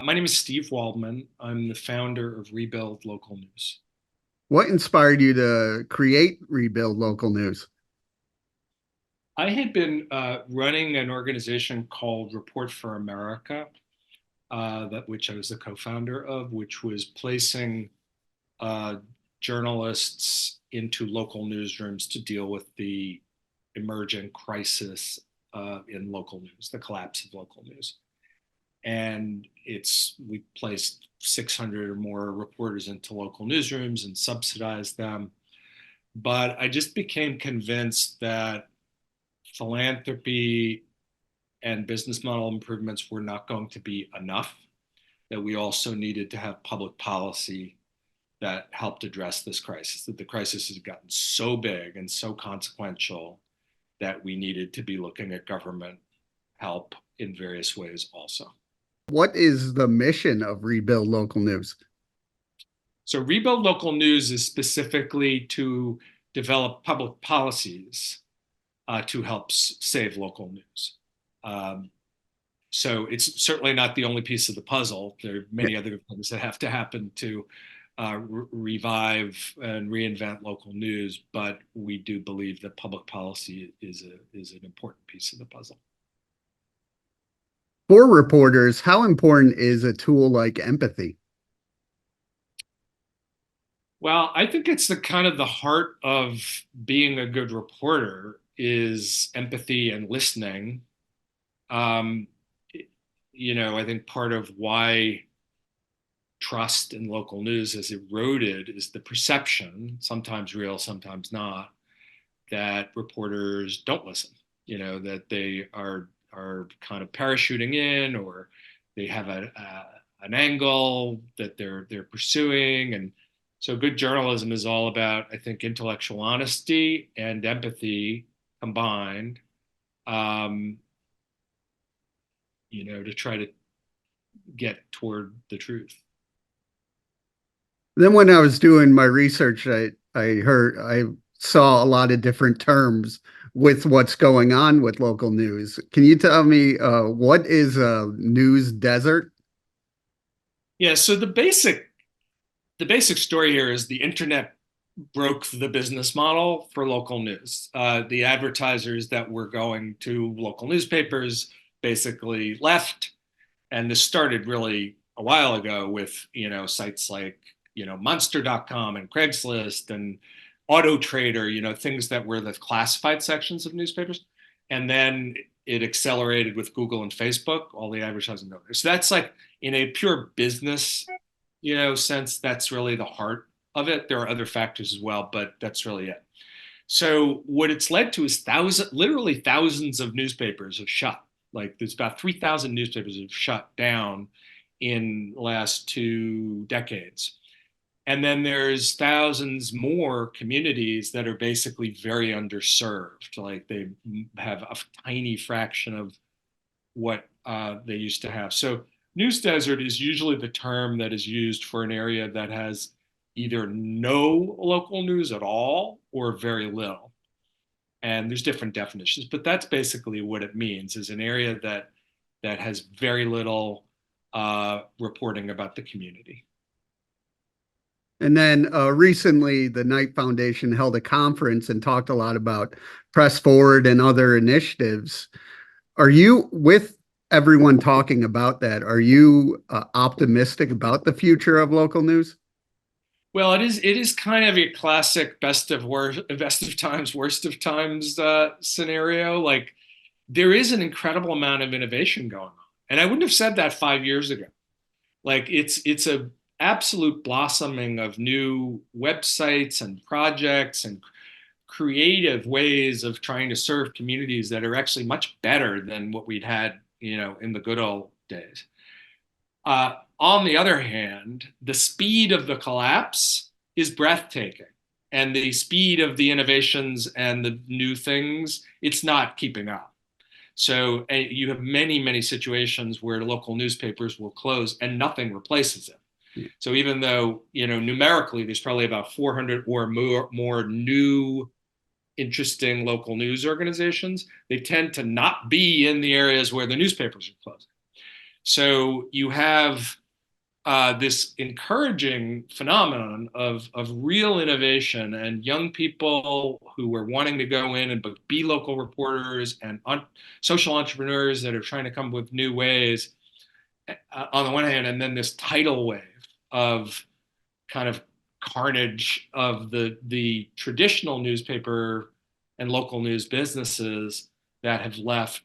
My name is Steve Waldman. I'm the founder of Rebuild Local News. What inspired you to create Rebuild Local News? I had been running an organization called Report for America, which I was the co-founder of, which was placing uh, journalists into local newsrooms to deal with the emerging crisis in local news, the collapse of local news. And we placed 600 or more reporters into local newsrooms and subsidized them. But I just became convinced that philanthropy and business model improvements were not going to be enough, that we also needed to have public policy that helped address this crisis, that the crisis has gotten so big and so consequential that we needed to be looking at government help in various ways also. What is the mission of Rebuild Local News? So Rebuild Local News is specifically to develop public policies to help save local news. Um, so it's certainly not the only piece of the puzzle. There are Yeah. many other things that have to happen to revive and reinvent local news, but we do believe that public policy is an important piece of the puzzle. For reporters, how important is a tool like empathy? Well, I think it's the kind of the heart of being a good reporter is empathy and listening. Um, I think part of why trust in local news has eroded is the perception, sometimes real, sometimes not, that reporters don't listen. That they are kind of parachuting in, or they have an angle that they're pursuing. And so good journalism is all about, I think, intellectual honesty and empathy combined, um, to try to get toward the truth. Then when I was doing my research, I saw a lot of different terms with what's going on with local news. Can you tell me what is a news desert? Yeah, so the basic story here is the internet broke the business model for local news. The advertisers that were going to local newspapers basically left, and this started really a while ago with sites like Monster.com and Craigslist and Auto Trader, things that were the classified sections of newspapers, and then it accelerated with Google and Facebook, all the advertising over there. So that's like in a pure business sense, that's really the heart of it. There are other factors as well, but that's really it. So what it's led to is literally thousands of newspapers have shut. Like there's about 3,000 newspapers have shut down in the last 2 decades. And then there's thousands more communities that are basically very underserved. Like they have a tiny fraction of what they used to have. So news desert is usually the term that is used for an area that has either no local news at all or very little. And there's different definitions, but that's basically what it means: is an area that has very little reporting about the community. And then recently, the Knight Foundation held a conference and talked a lot about Press Forward and other initiatives. Are you, with everyone talking about that, are you optimistic about the future of local news? Well, it is kind of a classic best of times, worst of times scenario. Like there is an incredible amount of innovation going on, and I wouldn't have said that 5 years ago. Like it's a absolute blossoming of new websites and projects and creative ways of trying to serve communities that are actually much better than what we'd had, in the good old days. On the other hand, the speed of the collapse is breathtaking. And the speed of the innovations and the new things, it's not keeping up. So you have many, many situations where local newspapers will close and nothing replaces it. So even though, numerically, there's probably about 400 or more new interesting local news organizations, they tend to not be in the areas where the newspapers are closing. So you have this encouraging phenomenon of real innovation and young people who were wanting to go in and be local reporters and social entrepreneurs that are trying to come up with new ways on the one hand, and then this tidal wave of kind of carnage of the traditional newspaper and local news businesses that have left,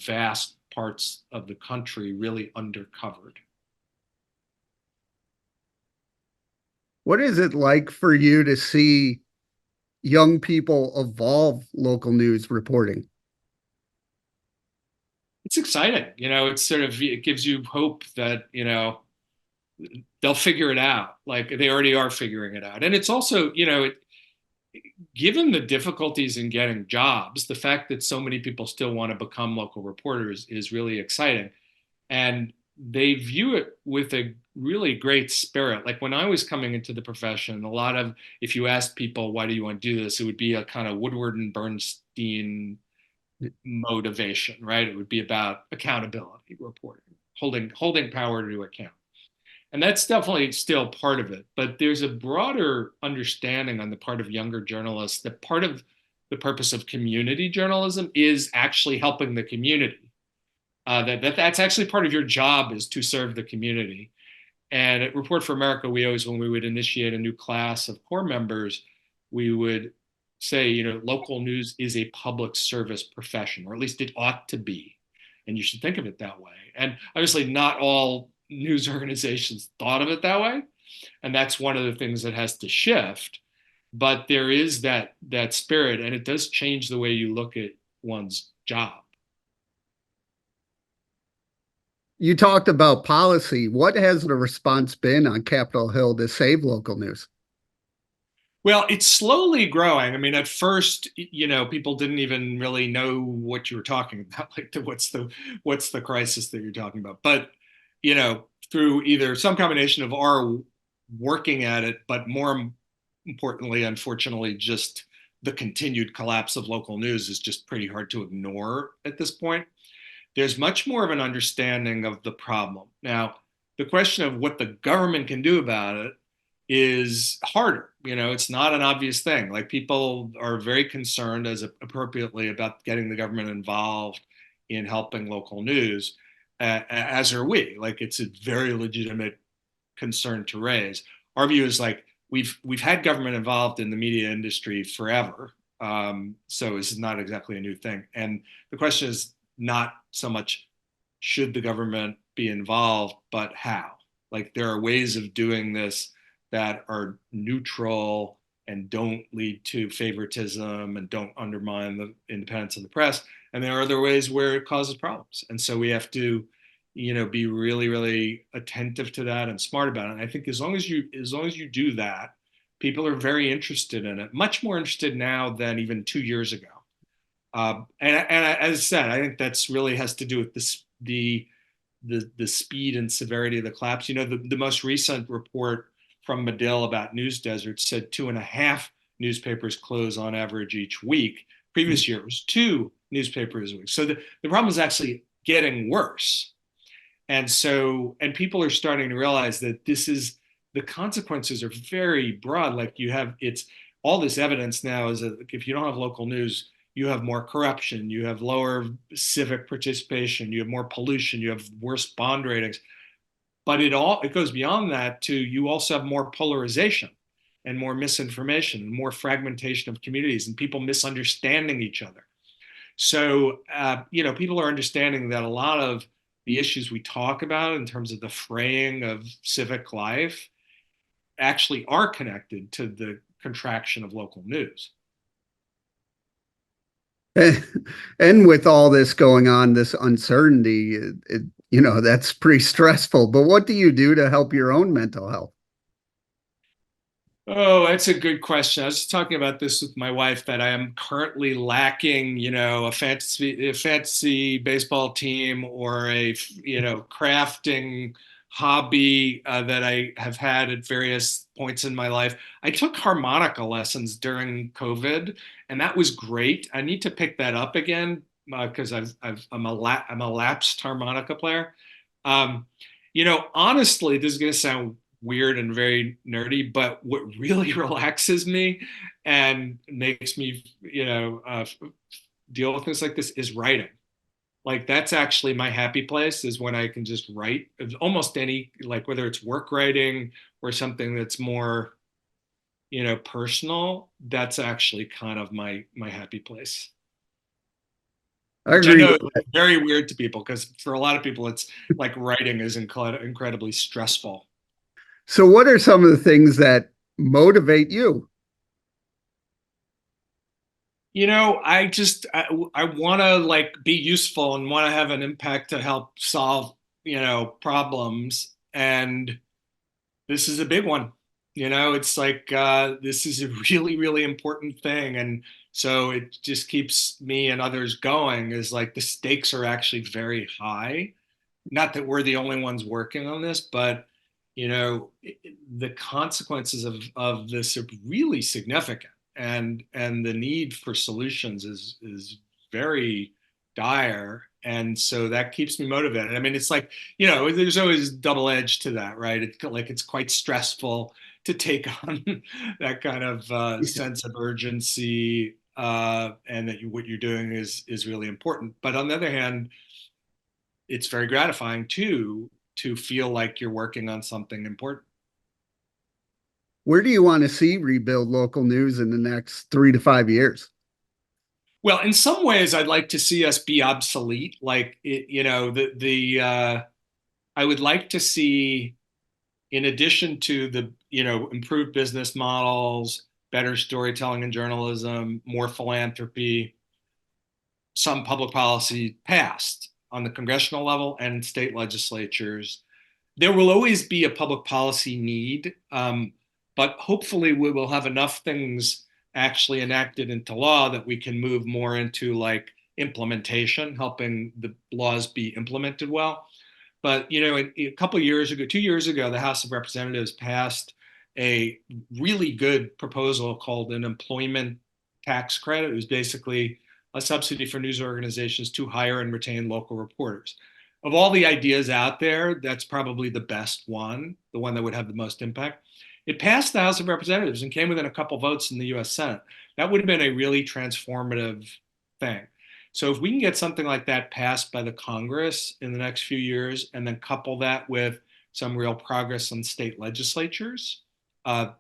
vast parts of the country really undercovered. What is it like for you to see young people evolve local news reporting? It's exciting, it's sort of, it gives you hope that, they'll figure it out. Like they already are figuring it out. And it's also, given the difficulties in getting jobs, the fact that so many people still want to become local reporters is really exciting. And they view it with a really great spirit. Like when I was coming into the profession, a lot of, if you asked people, why do you want to do this? It would be a kind of Woodward and Bernstein motivation, right? It would be about accountability reporting, holding power to account. And that's definitely still part of it. But there's a broader understanding on the part of younger journalists that part of the purpose of community journalism is actually helping the community. That's actually part of your job is to serve the community. And at Report for America, we always, when we would initiate a new class of core members, we would say, local news is a public service profession, or at least it ought to be. And you should think of it that way. And obviously, not all news organizations thought of it that way. And that's one of the things that has to shift. But there is that spirit, and it does change the way you look at one's job. You talked about policy. What has the response been on Capitol Hill to save local news? Well, it's slowly growing. I mean, at first, people didn't even really know what you were talking about. Like, what's the crisis that you're talking about? But through either some combination of our working at it, but more importantly, unfortunately, just the continued collapse of local news is just pretty hard to ignore at this point. There's much more of an understanding of the problem. Now, the question of what the government can do about it is harder. It's not an obvious thing. Like people are very concerned, as appropriately, about getting the government involved in helping local news, as are we. Like it's a very legitimate concern to raise. Our view is like we've had government involved in the media industry forever, so this is not exactly a new thing. And the question is not so much should the government be involved, but how. Like there are ways of doing this that are neutral and don't lead to favoritism and don't undermine the independence of the press. And there are other ways where it causes problems. And so we have to, be really, really attentive to that and smart about it. And I think as long as you do that, people are very interested in it, much more interested now than even 2 years ago. And as I said, I think that's really has to do with the speed and severity of the collapse. The most recent report from Medill about news deserts said 2.5 newspapers close on average each week. Previous year it was 2 newspapers a week. So the problem is actually getting worse. And people are starting to realize that the consequences are very broad. Like it's all this evidence now is that if you don't have local news, you have more corruption, you have lower civic participation, you have more pollution, you have worse bond ratings. But it goes beyond that to you also have more polarization and more misinformation and more fragmentation of communities and people misunderstanding each other. So people are understanding that a lot of the issues we talk about in terms of the fraying of civic life actually are connected to the contraction of local news. And with all this going on, this uncertainty, that's pretty stressful. But what do you do to help your own mental health? Oh, that's a good question. I was talking about this with my wife that I am currently lacking, a fantasy baseball team or crafting hobby that I have had at various points in my life. I took harmonica lessons during COVID, and that was great. I need to pick that up again, because I'm a lapsed harmonica player. Um, honestly, this is going to sound weird and very nerdy, but what really relaxes me and makes me, deal with things like this is writing. Like that's actually my happy place is when I can just write almost any, like whether it's work writing or something that's more, personal. That's actually kind of my happy place, I which I agree know with is that. very weird to people because for a lot of people, it's like writing is incredibly stressful. So, what are some of the things that motivate you? I want to like be useful and want to have an impact to help solve, problems. And this is a big one. It's like this is a really, really important thing. And so it just keeps me and others going is like the stakes are actually very high. Not that we're the only ones working on this, but the consequences of this are really significant, and the need for solutions is very dire, and so that keeps me motivated. I mean, it's like there's always double edge to that, right? It's quite stressful to take on that kind of sense of urgency, and that what you're doing is really important. But on the other hand, it's very gratifying too to feel like you're working on something important. Where do you want to see rebuild local news in the next 3 to 5 years? Well, in some ways, I'd like to see us be obsolete. Like, I would like to see, in addition to the, improved business models, better storytelling and journalism, more philanthropy, some public policy passed on the congressional level and state legislatures. There will always be a public policy need, but hopefully we will have enough things actually enacted into law that we can move more into like implementation, helping the laws be implemented well. But a couple of years ago, 2 years ago, the House of Representatives passed a really good proposal called an employment tax credit. It was basically a subsidy for news organizations to hire and retain local reporters. Of all the ideas out there, that's probably the best one, the one that would have the most impact. It passed the House of Representatives and came within a couple votes in the US Senate. That would have been a really transformative thing. So if we can get something like that passed by the Congress in the next few years, and then couple that with some real progress on state legislatures,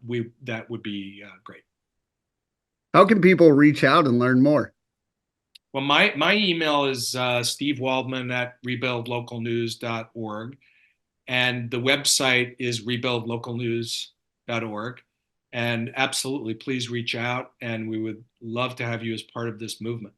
we that would be great. How can people reach out and learn more? Well, my email is Steve Waldman at rebuildlocalnews.org, and the website is rebuildlocalnews.org. And absolutely, please reach out, and we would love to have you as part of this movement.